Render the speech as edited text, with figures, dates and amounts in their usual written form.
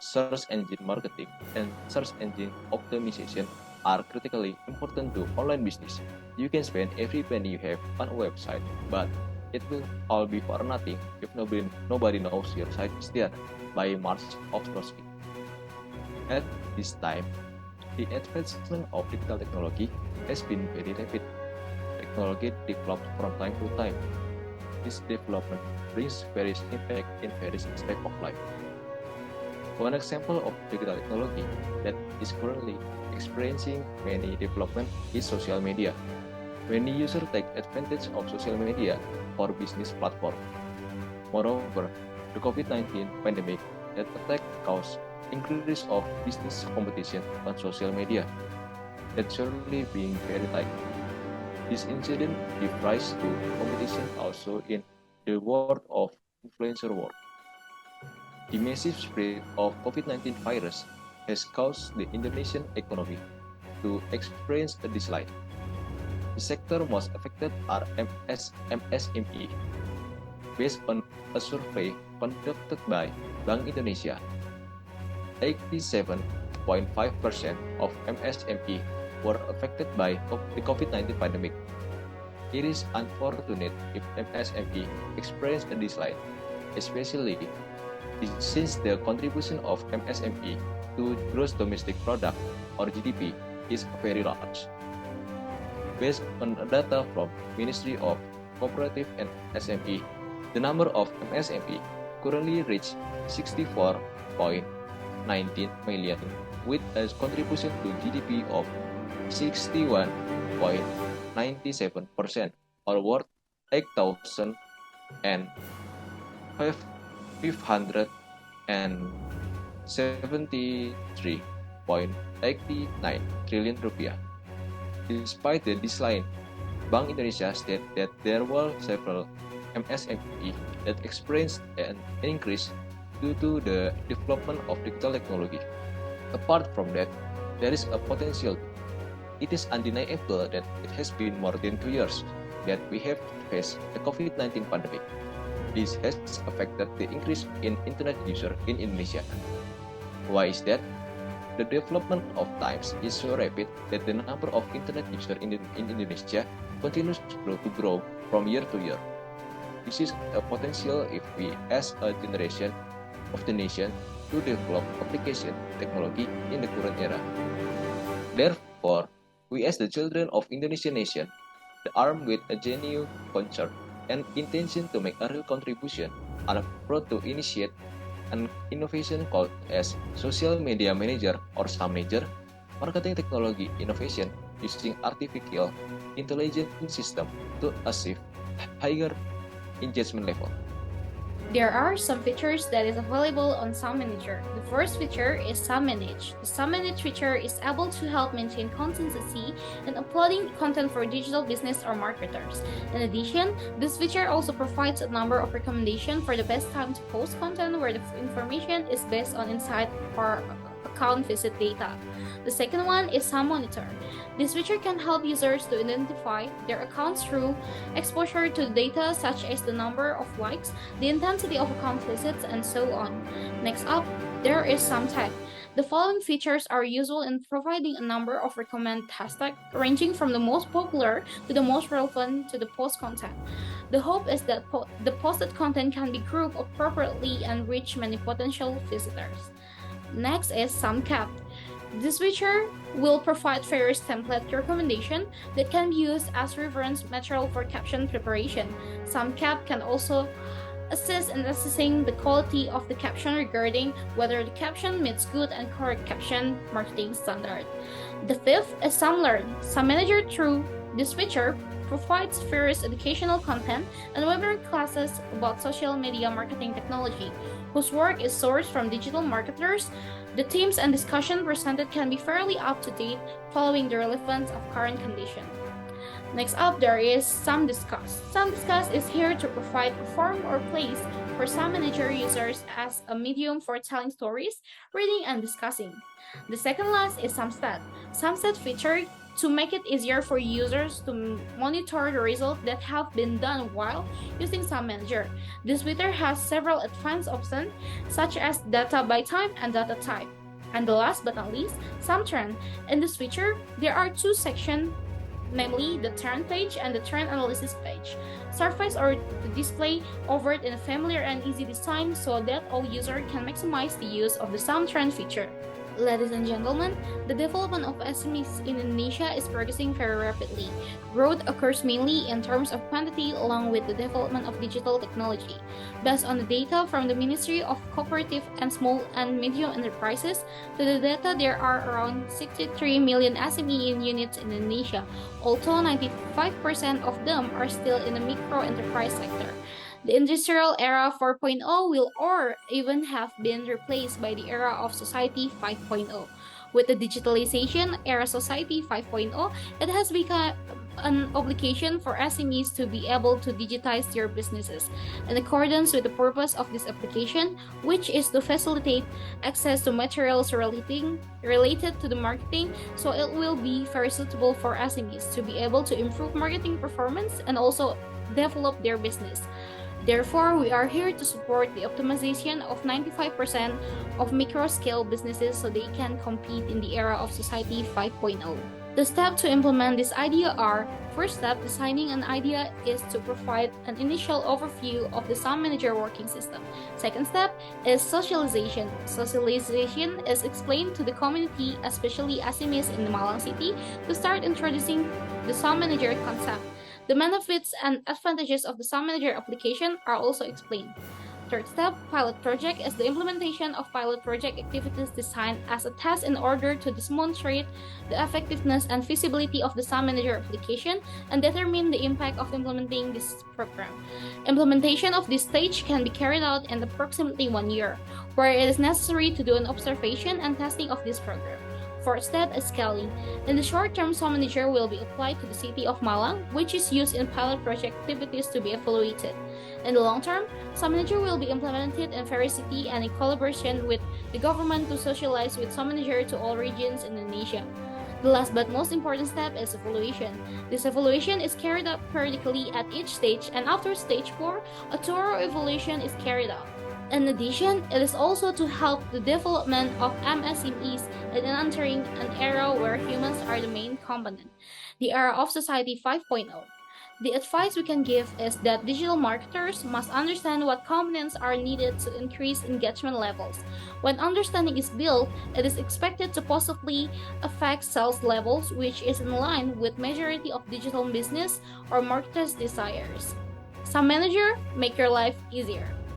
search engine marketing, and search engine optimization are critically important to online business. You can spend every penny you have on a website, but it will all be for nothing if nobody knows your site is there by March of 2020. At this time, the advancement of digital technology has been very rapid. Technology develops from time to time. This development brings various impact in various aspects of life. One example of digital technology that is currently experiencing many development is social media. Many users take advantage of social media for business platform. Moreover, the COVID-19 pandemic that attack caused increase of business competition on social media that surely being very tight. This incident gives rise to competition also in the world of influencer world. The massive spread of COVID-19 virus has caused the Indonesian economy to experience a decline. The sector most affected are MSME. Based on a survey conducted by Bank Indonesia, 87.5% of MSME were affected by the COVID-19 pandemic. It is unfortunate if MSME experience a decline, especially since the contribution of MSME to gross domestic product or GDP is very large. Based on data from Ministry of Cooperative and SME, the number of MSME currently reached 64.19 million with a contribution to GDP of 61.97% or worth 8,573.89 trillion rupiah. Despite the decline, Bank Indonesia stated that there were several MSME that experienced an increase due to the development of digital technology. Apart from that, there is a potential. It is undeniable that it has been more than 2 years that we have faced the COVID-19 pandemic. This has affected the increase in internet user in Indonesia. Why is that? The development of times is so rapid that the number of internet users in Indonesia continues to grow from year to year. This is a potential if we, as a generation of the nation, to develop application technology in the current era. Therefore, we as the children of Indonesian nation, armed with a genuine concern and intention to make a real contribution, are proud to initiate an innovation called as Social Media Manager or SAM Manager, marketing technology innovation using artificial intelligence system to achieve higher engagement level. There are some features that is available on SAM Manager. The first feature is SAM Manage. The SAM Manage feature is able to help maintain consistency in uploading content for digital business or marketers. In addition, this feature also provides a number of recommendations for the best time to post content where the information is based on insight or account visit data. The second one is SAM Monitor. This feature can help users to identify their accounts through exposure to data such as the number of likes, the intensity of account visits, and so on. Next up, there is SAM Tag. The following features are useful in providing a number of recommended hashtags ranging from the most popular to the most relevant to the post content. The hope is that the posted content can be grouped appropriately and reach many potential visitors. Next is SAM Cap. This feature will provide various template recommendation that can be used as reference material for caption preparation. SAM Cap can also assist in assessing the quality of the caption regarding whether the caption meets good and correct caption marketing standard. The fifth is SAM Learn. SAM Manager through this feature provides various educational content and webinar classes about social media marketing technology, whose work is sourced from digital marketers. The themes and discussion presented can be fairly up to date following the relevance of current condition. Next up, there is SAM Discuss. SAM Discuss is here to provide a forum or place for some manager users as a medium for telling stories, reading, and discussing. The second last is Samstat. Samstat feature to make it easier for users to monitor the results that have been done while using Sum Manager. This feature has several advanced options such as data by time and data type. And the last but not least, SumTrend. In this feature, there are two sections, namely the trend page and the trend analysis page. Surface or the display over it in a familiar and easy design so that all users can maximize the use of the SumTrend feature. Ladies and gentlemen, the development of SMEs in Indonesia is progressing very rapidly. Growth occurs mainly in terms of quantity along with the development of digital technology. Based on the data from the Ministry of Cooperative and Small and Medium Enterprises, to the data there are around 63 million SME units in Indonesia, although 95% of them are still in the micro enterprise sector. The industrial era 4.0 will or even have been replaced by the era of society 5.0. With the digitalization era society 5.0, it has become an obligation for SMEs to be able to digitize their businesses in accordance with the purpose of this application, which is to facilitate access to materials related to the marketing, so it will be very suitable for SMEs to be able to improve marketing performance and also develop their business. Therefore, we are here to support the optimization of 95% of micro-scale businesses so they can compete in the era of Society 5.0. The steps to implement this idea are: first step, designing an idea is to provide an initial overview of the Sum Manager working system. Second step is socialization. Socialization is explained to the community, especially SMEs in the Malang City, to start introducing the Sum Manager concept. The benefits and advantages of the Sum Manager application are also explained. Third step, pilot project, is the implementation of pilot project activities designed as a test in order to demonstrate the effectiveness and feasibility of the Sum Manager application and determine the impact of implementing this program. Implementation of this stage can be carried out in approximately 1 year, where it is necessary to do an observation and testing of this program. Fourth step is scaling. In the short term, Sum Manager will be applied to the city of Malang, which is used in pilot project activities to be evaluated. In the long term, Sum Manager will be implemented in various cities and in collaboration with the government to socialize with Sum Manager to all regions in Indonesia. The last but most important step is evaluation. This evaluation is carried out periodically at each stage, and after stage 4, a thorough evaluation is carried out. In addition, it is also to help the development of MSMEs in entering an era where humans are the main component, the era of Society 5.0. The advice we can give is that digital marketers must understand what components are needed to increase engagement levels. When understanding is built, it is expected to positively affect sales levels, which is in line with majority of digital business or marketers' desires. Sum Manager, make your life easier.